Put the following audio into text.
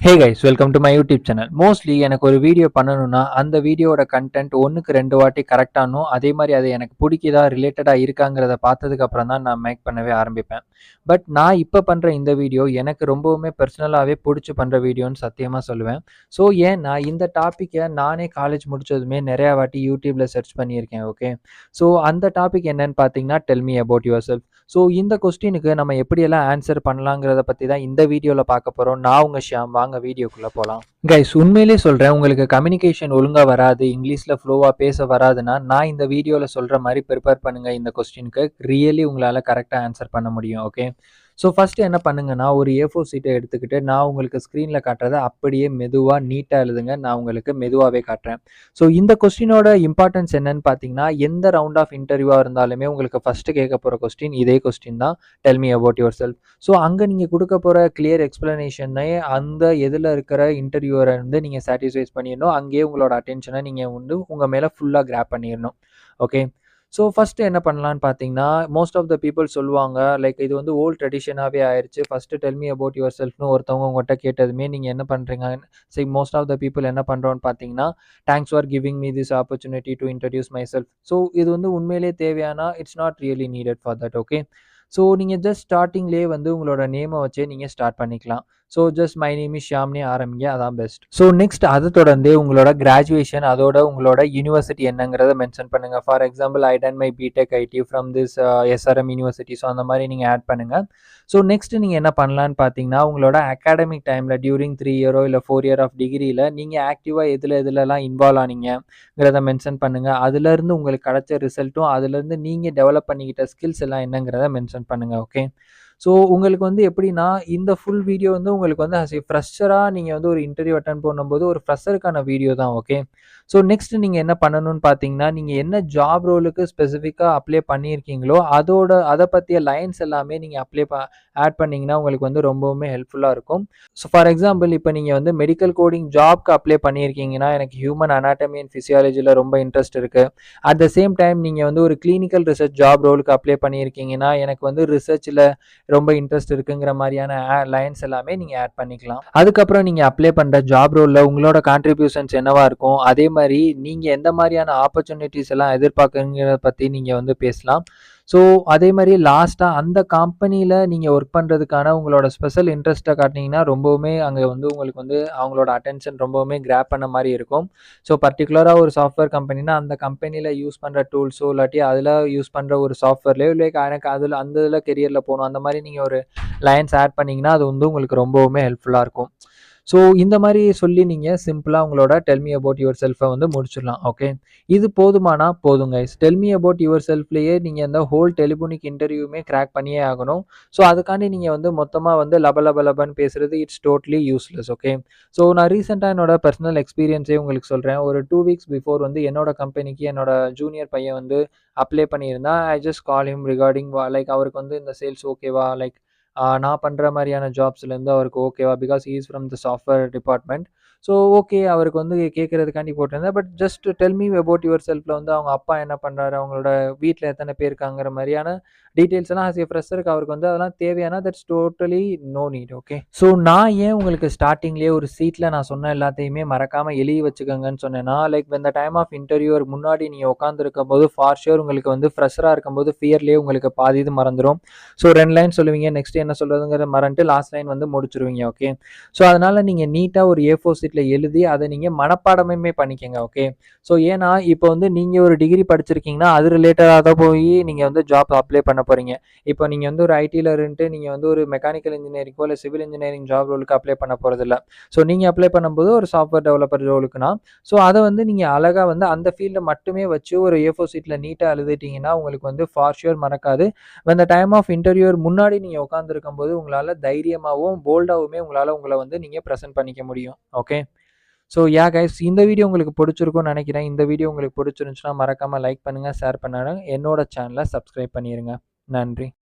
Hey guys, welcome to my YouTube channel. Mostly எனக்கு ஒரு video பண்ணணும்னா அந்த வீடியோட கண்டென்ட் ஒன்றுக்கு ரெண்டு வாட்டி கரெக்டானும், அதே மாதிரி அது எனக்கு பிடிக்குதா ரிலேட்டடாக இருக்காங்கிறத பார்த்ததுக்கு அப்புறம் தான் நான் மேக் பண்ணவே ஆரம்பிப்பேன். பட் நான் இப்போ பண்ணுற இந்த வீடியோ எனக்கு ரொம்பவுமே பர்சனலாகவே பிடிச்சி பண்ணுற வீடியோன்னு சத்தியமாக சொல்லுவேன். ஸோ ஏன்னா இந்த டாப்பிக்கை நானே காலேஜ் முடிச்சதுமே நிறையா வாட்டி யூடியூப்பில் சர்ச் பண்ணியிருக்கேன். ஓகே, ஸோ அந்த டாபிக் என்னன்னு பார்த்தீங்கன்னா, del me about your self. So இந்த கொஸ்டினுக்கு நம்ம எப்படியெல்லாம் ஆன்சர் பண்ணலாங்கிறத பற்றி தான் இந்த வீடியோவில் பார்க்க போகிறோம். நான் உங்கள் ஷியாம். வாங்க வீடியோக்குள்ளே போகலாம். கைஸ், உண்மையிலே சொல்கிறேன், உங்களுக்கு கம்யூனிகேஷன் ஒழுங்காக வராது, இங்கிலீஷில் ஃப்ளோவாக பேச வராதுன்னா நான் இந்த வீடியோவில் சொல்கிற மாதிரி ப்ரிப்பேர் பண்ணுங்கள். இந்த கொஸ்டினுக்கு ரியலி உங்களால் கரெக்டாக ஆன்சர் பண்ண முடியும். ஓகே, ஸோ ஃபஸ்ட்டு என்ன பண்ணுங்கன்னா, ஒரு A4 சீட்டை எடுத்துக்கிட்டு நான் உங்களுக்கு ஸ்க்ரீனில் காட்டுறதை அப்படியே மெதுவாக நீட்டாக எழுதுங்க. நான் உங்களுக்கு மெதுவாகவே காட்டுறேன். ஸோ இந்த கொஸ்டினோட இம்பார்ட்டன்ஸ் என்னன்னு பார்த்தீங்கன்னா, எந்த ரவுண்ட் ஆஃப் இன்டர்வியூவாக இருந்தாலுமே உங்களுக்கு ஃபஸ்ட்டு கேட்க போகிற கொஸ்டின் இதே கொஸ்டின் தான், del me about your self. So அங்கே நீங்கள் கொடுக்க போகிற கிளியர் எக்ஸ்ப்ளனேஷனே அந்த எதில் இருக்கிற இன்டர்வியூவரை வந்து நீங்கள் சாட்டிஸ்ஃபைஸ் பண்ணிடணும். அங்கேயே உங்களோட அட்டென்ஷனை நீங்கள் வந்து உங்கள் மேலே ஃபுல்லாக கிராப் பண்ணிடணும். ஓகே, ஸோ ஃபஸ்ட்டு என்ன பண்ணலான்னு பார்த்தீங்கன்னா, மோஸ்ட் ஆஃப் த பீப்புள் சொல்லுவாங்க, லைக் இது வந்து ஓல்ட் ட்ரெடிஷனாகவே ஆயிடுச்சு. First tell me about your செல்ஃப்னு ஒருத்தவங்க உங்கள்கிட்ட கேட்டதுமே நீங்கள் என்ன பண்ணுறீங்க, சரி மோஸ்ட் ஆஃப் த பீப்புள் என்ன பண்ணுறோன்னு பார்த்தீங்கன்னா, thanks for giving me this opportunity to introduce myself. So இது வந்து உண்மையிலே தேவையானா, it's not really needed for that. Okay, so நீங்கள் ஜஸ்ட் ஸ்டார்ட்டிங்லேயே வந்து உங்களோட நேமை வச்சே நீங்கள் ஸ்டார்ட் பண்ணிக்கலாம். So just my name is ஷியாம்னே ஆரம்பிங்க, அதான் பெஸ்ட். ஸோ நெக்ஸ்ட் அதை தொடர்ந்து உங்களோட கிராஜுவேஷன், அதோட உங்களோட யூனிவர்சிட்டி என்னங்கிறத மென்ஷன் பண்ணுங்கள். For example, I done my BTech IT from this SRM university. So அந்த மாதிரி நீங்கள் ஆட் பண்ணுங்கள். ஸோ நெக்ஸ்ட் நீங்கள் என்ன பண்ணலான்னு பார்த்தீங்கன்னா, உங்களோட அகாடமிக் டைமில் டியூரிங் 3 இயரோ இல்லை 4 இயர் ஆஃப் டிகிரியில் நீங்கள் ஆக்டிவாக எதுலலாம் இன்வால்வ் ஆனீங்கிறத மென்ஷன் பண்ணுங்கள். அதுலேருந்து உங்களுக்கு கிடைச்ச ரிசல்ட்டும் அதுலேருந்து நீங்கள் டெவலப் பண்ணிக்கிட்ட ஸ்கில்ஸ் எல்லாம் என்னங்கிறத மென்ஷன் பண்ணுங்கள். ஓகே, ஸோ உங்களுக்கு வந்து எப்படின்னா, இந்த ஃபுல் வீடியோ வந்து உங்களுக்கு வந்து ஆஸ் எ ஃப்ரெஷராக நீங்கள் வந்து ஒரு இன்டர்வியூ அட்டெண்ட் பண்ணும்போது ஒரு ஃப்ரெஷருக்கான வீடியோ தான். ஓகே, ஸோ நெக்ஸ்ட் நீங்கள் என்ன பண்ணணும்னு பார்த்தீங்கன்னா, நீங்கள் என்ன ஜாப் ரோலுக்கு ஸ்பெசிஃபிக்காக அப்ளை பண்ணியிருக்கீங்களோ அதை பற்றிய லைன்ஸ் எல்லாமே நீங்கள் ஆட் பண்ணிங்கன்னா உங்களுக்கு வந்து ரொம்பவுமே ஹெல்ப்ஃபுல்லாக இருக்கும். ஸோ ஃபார் எக்ஸாம்பிள், இப்போ நீங்கள் வந்து மெடிக்கல் கோடிங் ஜாப்க்கு அப்ளை பண்ணியிருக்கீங்கன்னா, எனக்கு ஹியூமன் அனாட்டமி அண்ட் ஃபிசியாலஜியில் ரொம்ப இன்ட்ரெஸ்ட் இருக்குது. அட் த சேம் டைம் நீங்கள் வந்து ஒரு கிளினிக்கல் ரிசர்ச் ஜாப் ரோலுக்கு அப்ளை பண்ணியிருக்கீங்கன்னா, எனக்கு வந்து ரிசர்ச்சில் ரொம்ப இன்ட்ரெஸ்ட் இருக்குங்கிற மாதிரியான லைன்ஸ் எல்லாமே நீங்கள் ஆட் பண்ணிக்கலாம். அதுக்கப்புறம் நீங்கள் அப்ளை பண்ணுற ஜாப் ரோலில் உங்களோட கான்ட்ரிபியூஷன்ஸ் என்னவா இருக்கும், அதே மாதிரி நீங்கள் எந்த மாதிரியான ஆப்பர்ச்சுனிட்டிஸ் எல்லாம் எதிர்பார்க்குறீங்கிறத பற்றி நீங்கள் வந்து பேசலாம். ஸோ அதே மாதிரி லாஸ்ட்டாக அந்த கம்பெனியில் நீங்கள் ஒர்க் பண்ணுறதுக்கான உங்களோட ஸ்பெஷல் இன்ட்ரெஸ்ட்டை காட்டினீங்கன்னா ரொம்பவுமே அங்கே வந்து உங்களுக்கு வந்து அவங்களோட அட்டென்ஷன் ரொம்பவுமே கிராப் பண்ண மாதிரி இருக்கும். ஸோ பர்டிகுலராக ஒரு சாஃப்ட்வேர் கம்பெனினா அந்த கம்பெனியில் யூஸ் பண்ணுற டூல்ஸோ இல்லாட்டி அதில் யூஸ் பண்ணுற ஒரு சாஃப்ட்வேர்லேயோ இல்லை எனக்கு அதில் அந்த இதில் கெரியரில் போகணும், அந்த மாதிரி நீங்கள் ஒரு லைன்ஸ் ஆட் பண்ணிங்கன்னா அது வந்து உங்களுக்கு ரொம்பவுமே ஹெல்ப்ஃபுல்லாக இருக்கும். ஸோ இந்த மாதிரி சொல்லி நீங்கள் சிம்பிளாக உங்களோட டெல் மீ அபவுட் யுவர் செல்ஃபை வந்து முடிச்சிடலாம். ஓகே, இது போதுமானா போதும் guys. Tell me about your செல்ஃப்லேயே நீங்கள் இந்த ஹோல் டெலிஃபோனிக் இன்டர்வியூமே கிராக் பண்ணியே ஆகணும். ஸோ அதுக்காண்டி நீங்கள் வந்து மொத்தமாக வந்து லபன்னு பேசுகிறது it's totally useless. Okay, so நான் ரீசெண்டாக என்னோட பர்சனல் எக்ஸ்பீரியன்ஸே உங்களுக்கு சொல்கிறேன். ஒரு 2 வீக்ஸ் பிஃபோர் வந்து என்னோட கம்பெனிக்கு என்னோட ஜூனியர் பையன் வந்து அப்ளை பண்ணியிருந்தான். I just call him regarding like அவருக்கு வந்து இந்த சேல்ஸ் ஓகேவா, லைக் நான் பண்ணுற மாதிரியான ஜாப்ஸ்லேருந்து அவருக்கு ஓகேவா, because he is from the software department. So okay, அவருக்கு வந்து கேட்குறதுக்காண்டி போட்டிருந்தேன். But just tell me about your செல்ஃபில் வந்து அவங்க அப்பா என்ன பண்ணுறாரு, அவங்களோட வீட்டில் எத்தனை பேர் இருக்காங்கிற மாதிரியான டீட்டெயில்ஸ் எல்லாம் ஆஸ் எ ஃப்ரெஷருக்கு அவருக்கு வந்து அதெல்லாம் தேவையானா that's totally no need. Okay, so நான் ஏன் உங்களுக்கு ஸ்டார்டிங்லேயே ஒரு சீட்டில் நான் சொன்ன எல்லாத்தையுமே மறக்காமல் எழுதி வச்சுக்கோங்கன்னு சொன்னேன்னா, லைக் இந்த டைம் ஆஃப் இன்டர்வியூவர் முன்னாடி நீங்கள் உட்காந்துருக்கும் போது ஃபார் ஷூர் உங்களுக்கு வந்து ஃப்ரெஷராக இருக்கும்போது ஃபியர்லேயே உங்களுக்கு பாதி இது மறந்துடும். ஸோ 2 லைன் சொல்லுவீங்க, நெக்ஸ்ட் என்ன சொல்கிறதுங்கிற மறந்துட்டு லாஸ்ட் லைன் வந்து முடிச்சிருவீங்க. ஓகே, ஸோ அதனால் நீங்கள் நீட்டாக ஒரு A4 சீட்டில் எழுதி அதை நீங்கள் மனப்பாடமே பண்ணிக்கங்க. ஓகே, ஸோ ஏன்னா இப்போ வந்து நீங்கள் ஒரு டிகிரி படிச்சிருக்கீங்கன்னா அது ரிலேட்டடாக தான் போய் நீங்கள் வந்து ஜாப் அப்ளை பண்ண போகிறீங்க. இப்போ நீங்கள் வந்து ஒரு ஐடியில் இருந்துட்டு நீங்கள் வந்து ஒரு மெக்கானிக்கல் இன்ஜினியரிங்கோ இல்லை சிவில் இன்ஜினியரிங் ஜாப் ரோலுக்கு அப்ளை பண்ண போகிறதில்ல. ஸோ நீங்கள் அப்ளை பண்ணும்போது ஒரு சாஃப்ட்வேர் டெவலப்பர் ரோலுக்குனா, ஸோ அதை வந்து நீங்கள் அழகாக வந்து அந்த ஃபீல்டை மட்டுமே வச்சு ஒரு A4 சீட்டில் நீட்டாக எழுதிட்டீங்கன்னா உங்களுக்கு வந்து ஃபார் ஷூர் மறக்காது. அந்த டைம் ஆஃப் இன்டர்வியூவர் முன்னாடி நீங்கள் உட்காந்துருக்கும் போது உங்களால் தைரியமாகவும் போல்டாகவுமே உங்களை வந்து நீங்கள் ப்ரெசென்ட் பண்ணிக்க முடியும். ஓகே, ஸோ யா கைஸ், இந்த வீடியோ உங்களுக்கு பிடிச்சிருக்கும்னு நினைக்கிறேன். இந்த வீடியோ உங்களுக்கு பிடிச்சிருந்துச்சுன்னா மறக்காமல் லைக் பண்ணுங்கள், ஷேர் பண்ணுங்கள், என்னோட சேனலை சப்ஸ்கிரைப் பண்ணிடுங்க. நன்றி.